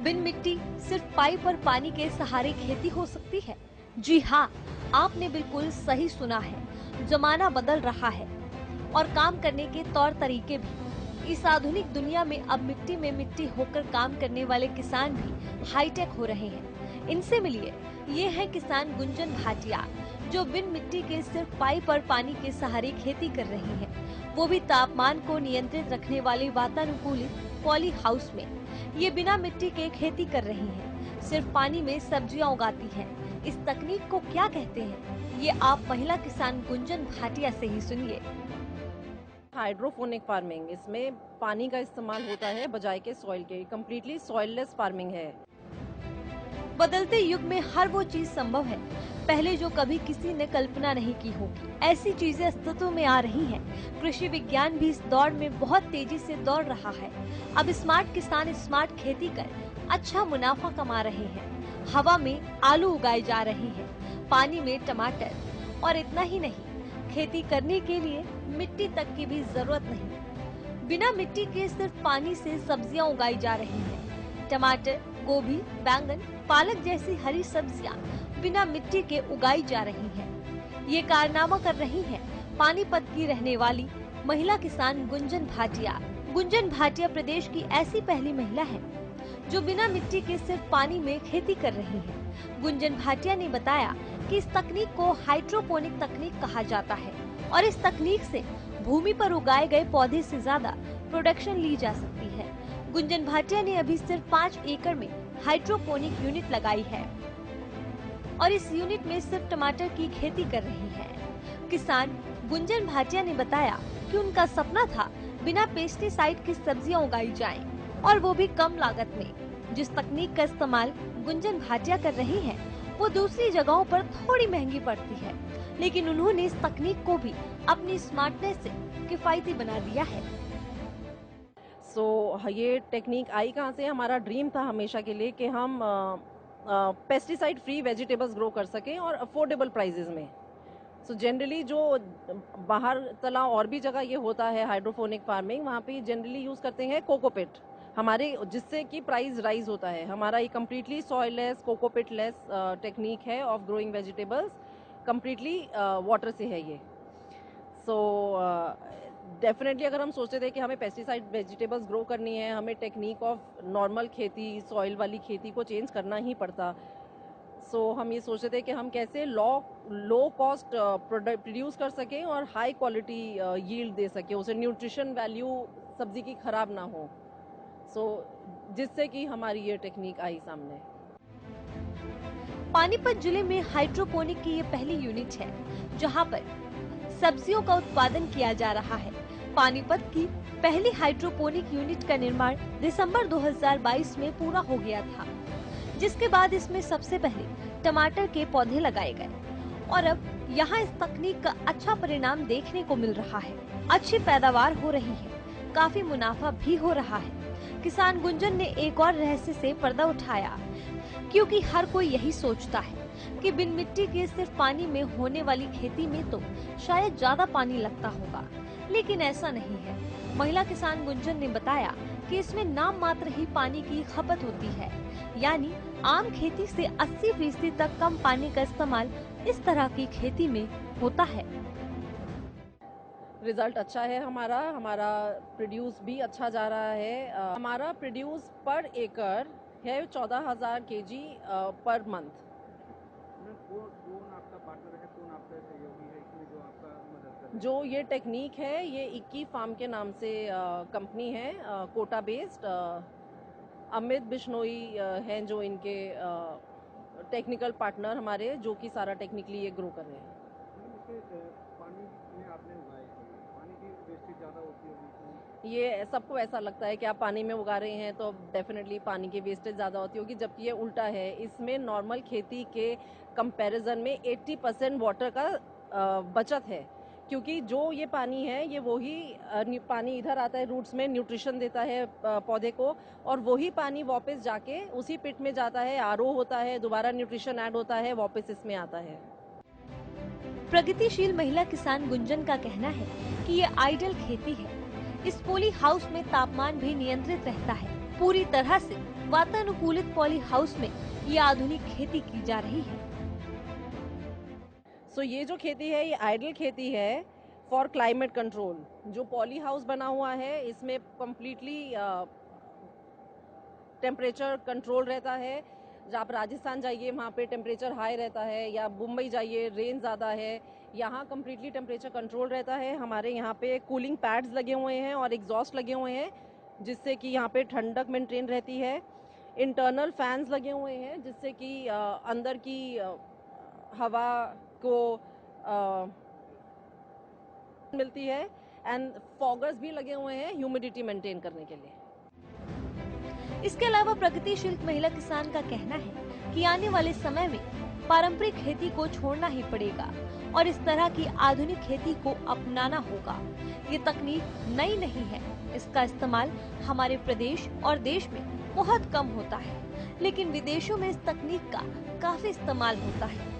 बिन मिट्टी सिर्फ पाइप और पानी के सहारे खेती हो सकती है? जी हाँ, आपने बिल्कुल सही सुना है। जमाना बदल रहा है और काम करने के तौर तरीके भी। इस आधुनिक दुनिया में अब मिट्टी में मिट्टी होकर काम करने वाले किसान भी हाईटेक हो रहे हैं। इनसे मिलिए, ये है किसान गुंजन भाटिया, जो बिन मिट्टी के सिर्फ पाइप और पानी के सहारे खेती कर रही हैं। वो भी तापमान को नियंत्रित रखने वाले वातानुकूलित पॉली हाउस में। ये बिना मिट्टी के खेती कर रही हैं, सिर्फ पानी में सब्जियां उगाती हैं। इस तकनीक को क्या कहते हैं, ये आप महिला किसान गुंजन भाटिया से ही सुनिए। हाइड्रोफोनिक फार्मिंग, इसमें पानी का इस्तेमाल होता है बजाय के सॉइल के। कम्प्लीटली सॉइललेस फार्मिंग है। बदलते युग में हर वो चीज संभव है पहले जो कभी किसी ने कल्पना नहीं की होगी। ऐसी चीजें अस्तित्व में आ रही हैं। कृषि विज्ञान भी इस दौड़ में बहुत तेजी से दौड़ रहा है। अब स्मार्ट किसान स्मार्ट खेती कर अच्छा मुनाफा कमा रहे हैं। हवा में आलू उगाए जा रहे हैं, पानी में टमाटर, और इतना ही नहीं, खेती करने के लिए मिट्टी तक की भी जरूरत नहीं। बिना मिट्टी के सिर्फ पानी से सब्जियां उगाई जा रही हैं। टमाटर, गोभी, बैंगन, पालक जैसी हरी सब्जियां बिना मिट्टी के उगाई जा रही हैं। ये कारनामा कर रही हैं पानीपत की रहने वाली महिला किसान गुंजन भाटिया। गुंजन भाटिया प्रदेश की ऐसी पहली महिला है जो बिना मिट्टी के सिर्फ पानी में खेती कर रही है। गुंजन भाटिया ने बताया कि इस तकनीक को हाइड्रोपोनिक तकनीक कहा जाता है और इस तकनीक से भूमि पर उगाए गए पौधे से ज्यादा प्रोडक्शन ली जा सकती है। गुंजन भाटिया ने अभी सिर्फ 5 एकड़ में हाइड्रोपोनिक यूनिट लगाई है और इस यूनिट में सिर्फ टमाटर की खेती कर रही है। किसान गुंजन भाटिया ने बताया कि उनका सपना था बिना पेस्टिसाइड की सब्जियां उगाई जाएं और वो भी कम लागत में। जिस तकनीक का इस्तेमाल गुंजन भाटिया कर रही हैं, वो दूसरी जगहों पर थोड़ी महंगी पड़ती है, लेकिन उन्होंने इस तकनीक को भी अपनी स्मार्टनेस से किफायती बना दिया है। ये टेक्निक आई कहाँ से? हमारा ड्रीम था हमेशा के लिए कि हम पेस्टिसाइड फ्री वेजिटेबल्स ग्रो कर सकें और अफोर्डेबल प्राइजेज में। जनरली जो बाहर तला और भी जगह ये होता है हाइड्रोफोनिक फार्मिंग, वहाँ पे जनरली यूज़ करते हैं कोकोपिट हमारे, जिससे कि प्राइस राइज होता है। हमारा ये completely soil less, cocopeat less technique है of growing vegetables. Completely water से है ये। डेफिनेटली अगर हम सोचते थे कि हमें पेस्टिसाइड वेजिटेबल्स ग्रो करनी है, हमें टेक्निक ऑफ नॉर्मल खेती, सॉइल वाली खेती को चेंज करना ही पड़ता। हम ये सोचते थे कि हम कैसे लो कॉस्ट प्रोड्यूस कर सकें और हाई क्वालिटी यील्ड दे सकें, उसे न्यूट्रिशन वैल्यू सब्जी की खराब ना हो। जिससे कि हमारी ये टेक्निक आई सामने। पानीपत जिले में हाइड्रोपोनिक की ये पहली यूनिट है जहां पर सब्जियों का उत्पादन किया जा रहा है। पानीपत की पहली हाइड्रोपोनिक यूनिट का निर्माण दिसंबर 2022 में पूरा हो गया था, जिसके बाद इसमें सबसे पहले टमाटर के पौधे लगाए गए और अब यहाँ इस तकनीक का अच्छा परिणाम देखने को मिल रहा है। अच्छी पैदावार हो रही है, काफी मुनाफा भी हो रहा है। किसान गुंजन ने एक और रहस्य से पर्दा उठाया, क्योंकि हर कोई यही सोचता है कि बिन मिट्टी के सिर्फ पानी में होने वाली खेती में तो शायद ज्यादा पानी लगता होगा, लेकिन ऐसा नहीं है। महिला किसान गुंजन ने बताया कि इसमें नाम मात्र ही पानी की खपत होती है, यानी आम खेती से 80% तक कम पानी का इस्तेमाल इस तरह की खेती में होता है। रिजल्ट अच्छा है हमारा प्रोड्यूस भी अच्छा जा रहा है। हमारा प्रोड्यूस पर एकड़ है 14,000 केजी पर मंथ। कौन आपका पार्टनर है, कौन आपका सहयोगी है इसमें जो आपका मदद कर रहा है? जो ये टेक्निक है, ये इक्की फार्म के नाम से कंपनी है, कोटा बेस्ड। अमित बिश्नोई हैं जो इनके टेक्निकल पार्टनर हमारे, जो कि सारा टेक्निकली ये ग्रो कर रहे हैं। पानी में आपने उगाए, पानी की वेस्टेज ज़्यादा होती होगी? ये सबको ऐसा लगता है कि आप पानी में उगा रहे हैं तो डेफिनेटली पानी की वेस्टेज ज़्यादा होती होगी, जबकि ये उल्टा है। इसमें नॉर्मल खेती के कंपैरिजन में 80% वाटर का बचत है, क्योंकि जो ये पानी है ये वही पानी इधर आता है, रूट्स में न्यूट्रिशन देता है पौधे को, और वही पानी वापस जाके उसी पिट में जाता है, आरओ होता है, दोबारा न्यूट्रिशन ऐड होता है, वापस इसमें आता है। प्रगतिशील महिला किसान गुंजन का कहना है कि ये आइडियल खेती है। इस पॉली हाउस में तापमान भी नियंत्रित रहता है पूरी तरह से वातानुकूलित पॉली हाउस में ये आधुनिक खेती की जा रही है। सो ये जो खेती है ये आइडल खेती है फॉर क्लाइमेट कंट्रोल। जो पॉली हाउस बना हुआ है इसमें कम्प्लीटली टेम्परेचर कंट्रोल रहता है। जब आप राजस्थान जाइए वहाँ पे टेम्परेचर हाई रहता है, या मुंबई जाइए रेन ज़्यादा है, यहाँ कम्प्लीटली टेम्परेचर कंट्रोल रहता है। हमारे यहाँ पे कूलिंग पैड्स लगे हुए हैं और एग्जॉस्ट लगे हुए हैं जिससे कि यहाँ पे ठंडक मेंटेन रहती है। इंटरनल फैंस लगे हुए हैं जिससे कि अंदर की हवा को मिलती है, एंड फॉगर्स भी लगे हुए हैं ह्यूमिडिटी मेंटेन करने के लिए। इसके अलावा प्रगतिशील महिला किसान का कहना है कि आने वाले समय में पारंपरिक खेती को छोड़ना ही पड़ेगा और इस तरह की आधुनिक खेती को अपनाना होगा। ये तकनीक नई नहीं है, इसका इस्तेमाल हमारे प्रदेश और देश में बहुत कम होता है, लेकिन विदेशों में इस तकनीक का काफी इस्तेमाल होता है।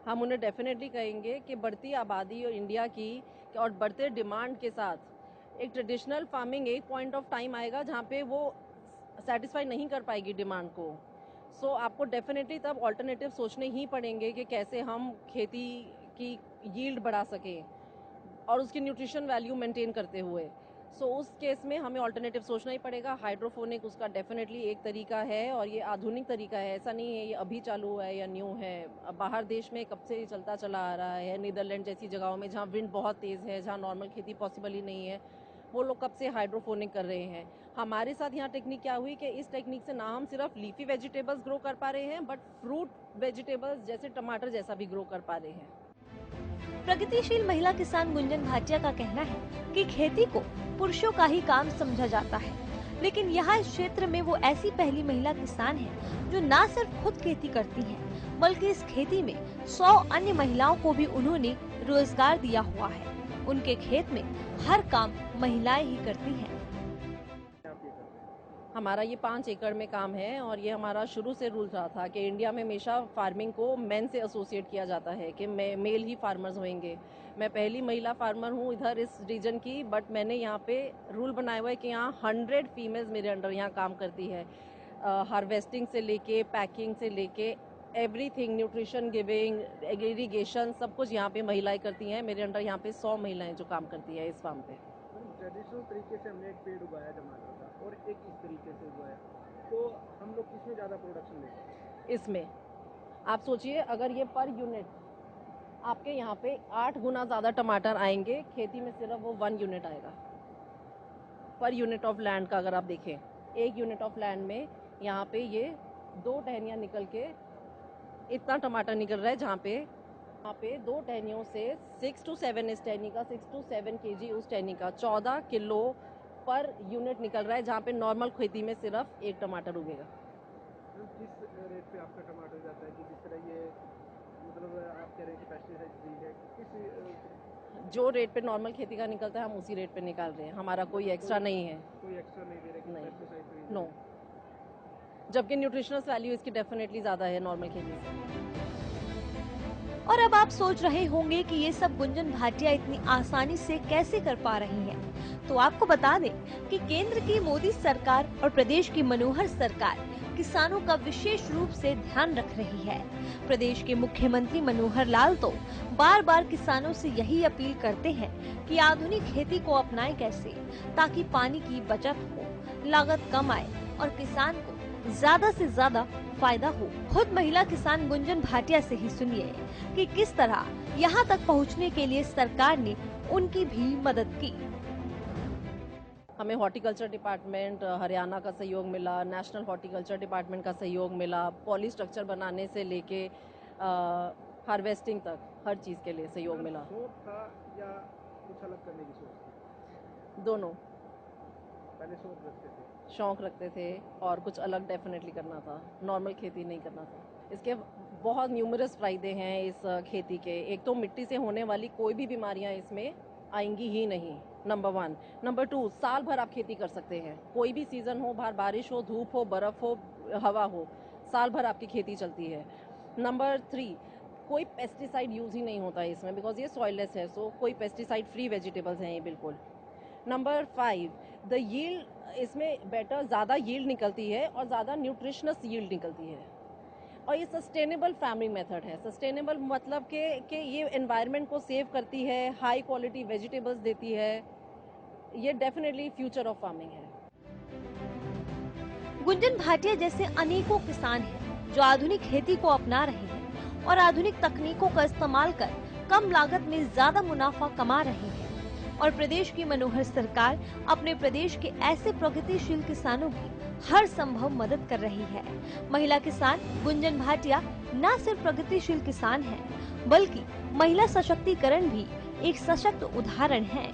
हम उन्हें डेफिनेटली कहेंगे कि बढ़ती आबादी और इंडिया की और बढ़ते डिमांड के साथ एक ट्रेडिशनल फार्मिंग एक पॉइंट ऑफ टाइम आएगा जहाँ पे वो सेटिस्फाई नहीं कर पाएगी डिमांड को। सो आपको डेफिनेटली तब ऑल्टरनेटिव सोचने ही पड़ेंगे कि कैसे हम खेती की यील्ड बढ़ा सकें और उसकी न्यूट्रिशन वैल्यू मेंटेन करते हुए। सो उस केस में हमें ऑल्टरनेटिव सोचना ही पड़ेगा। हाइड्रोफोनिक उसका डेफिनेटली एक तरीका है और ये आधुनिक तरीका है, ऐसा नहीं है ये अभी चालू हुआ है या न्यू है। बाहर देश में कब से चलता चला आ रहा है। नीदरलैंड जैसी जगहों में जहाँ विंड बहुत तेज़ है, जहाँ नॉर्मल खेती पॉसिबल ही नहीं है, वो लोग कब से हाइड्रोफोनिक कर रहे हैं। हमारे साथ यहाँ टेक्निक क्या हुई कि इस टेक्निक से ना हम सिर्फ लीफी वेजिटेबल्स ग्रो कर पा रहे हैं बट फ्रूट वेजिटेबल्स जैसे टमाटर जैसा भी ग्रो कर पा रहे हैं। प्रगतिशील महिला किसान गुंजन भाटिया का कहना है कि खेती को पुरुषों का ही काम समझा जाता है, लेकिन यहाँ इस क्षेत्र में वो ऐसी पहली महिला किसान है जो न सिर्फ खुद खेती करती हैं, बल्कि इस खेती में 100 अन्य महिलाओं को भी उन्होंने रोजगार दिया हुआ है। उनके खेत में हर काम महिलाएं ही करती हैं। हमारा ये 5 एकड़ में काम है और ये हमारा शुरू से रूल रहा था कि इंडिया में हमेशा फार्मिंग को मेन से एसोसिएट किया जाता है कि मेल ही फार्मर्स होंगे। मैं पहली महिला फार्मर हूँ इधर इस रीजन की, बट मैंने यहाँ पे रूल बनाया हुआ है कि यहाँ 100 फीमेल्स मेरे अंडर यहाँ काम करती है। हार्वेस्टिंग से लेके पैकिंग से लेके एवरीथिंग, न्यूट्रिशन गिविंग, इरीगेशन, सब कुछ यहाँ पे महिलाएं करती हैं। मेरे अंडर यहाँ पे 100 महिलाएं जो काम करती है इस फार्म पे। ट्रेडिशनल तरीके से हमने एक पेड़ उगाया टमाटर का और एक इस तरीके से उगाया, तो हम लोग किसमें ज़्यादा प्रोडक्शन लेते हैं? इसमें आप सोचिए अगर ये पर यूनिट आपके यहाँ पे 8 गुना ज़्यादा टमाटर आएंगे, खेती में सिर्फ वो 1 यूनिट आएगा पर यूनिट ऑफ लैंड का। अगर आप देखें 1 यूनिट ऑफ लैंड में यहाँ पे ये 2 टहनियाँ निकल के इतना टमाटर निकल रहा है, जहाँ पे 2 टहनियों से 6 to 7 इस टहनी का, 6 to 7 kg उस टहनी का 14 किलो पर यूनिट निकल रहा है, जहाँ पे नॉर्मल खेती में सिर्फ 1 टमाटर उगेगा। किस रेट पे आपका टमाटर जाता है कि जिस तरह ये मतलब आप कह रहे हैं कि पेस्टिसाइड फ्री है, किस जो रेट पे नॉर्मल खेती का निकलता है हम उसी रेट पे निकाल रहे हैं, हमारा कोई एक्स्ट्रा नहीं है। कोई एक्स्ट्रा नहीं दे रहे कि नहीं। Pesticide free? नो, जबकि न्यूट्रिशनल वैल्यू इसकी डेफिनेटली ज़्यादा है नॉर्मल खेती से। और अब आप सोच रहे होंगे कि ये सब गुंजन भाटिया इतनी आसानी से कैसे कर पा रही हैं। तो आपको बता दें कि केंद्र की मोदी सरकार और प्रदेश की मनोहर सरकार किसानों का विशेष रूप से ध्यान रख रही है। प्रदेश के मुख्यमंत्री मनोहर लाल तो बार बार किसानों से यही अपील करते हैं कि आधुनिक खेती को अपनाएं कैसे, ताकि पानी की बचत हो, लागत कम आए और किसान को ज्यादा से ज्यादा फायदा हो। खुद महिला किसान गुंजन भाटिया से ही सुनिए कि किस तरह यहाँ तक पहुँचने के लिए सरकार ने उनकी भी मदद की। हमें हॉर्टिकल्चर डिपार्टमेंट हरियाणा का सहयोग मिला, नेशनल हॉर्टिकल्चर डिपार्टमेंट का सहयोग मिला, पॉली स्ट्रक्चर बनाने से लेके हार्वेस्टिंग तक हर चीज़ के लिए सहयोग मिला। शौक था या कुछ अलग करने की सोच थी? दोनों। पहले शौक रखते थे? शौक रखते थे और कुछ अलग डेफिनेटली करना था, नॉर्मल खेती नहीं करना था। इसके बहुत न्यूमरस फायदे हैं इस खेती के। एक तो मिट्टी से होने वाली कोई भी बीमारियां इसमें आएंगी ही नहीं, नंबर 1। नंबर 2, साल भर आप खेती कर सकते हैं, कोई भी सीज़न हो, बाहर बारिश हो, धूप हो, बर्फ़ हो, हवा हो, साल भर आपकी खेती चलती है। नंबर 3, कोई पेस्टिसाइड यूज़ ही नहीं होता है इसमें, बिकॉज ये सॉइललेस है, सो कोई पेस्टिसाइड फ्री वेजिटेबल्स हैं ये बिल्कुल। नंबर 5, द यील्ड इसमें बेटर ज़्यादा यील्ड निकलती है और ज़्यादा न्यूट्रिशनस यील्ड निकलती है। और ये सस्टेनेबल फार्मिंग मेथड है। सस्टेनेबल मतलब कि ये एनवायरनमेंट को सेव करती है, हाई क्वालिटी वेजिटेबल्स देती है। ये डेफिनेटली फ्यूचर ऑफ फार्मिंग है। गुंजन भाटिया जैसे अनेकों किसान हैं जो आधुनिक खेती को अपना रहे हैं और आधुनिक तकनीकों का इस्तेमाल कर कम लागत में ज्यादा मुनाफा कमा रहे हैं। और प्रदेश की मनोहर सरकार अपने प्रदेश के ऐसे प्रगतिशील किसानों की हर संभव मदद कर रही है। महिला किसान गुंजन भाटिया न सिर्फ प्रगतिशील किसान हैं, बल्कि महिला सशक्तिकरण भी एक सशक्त उदाहरण है।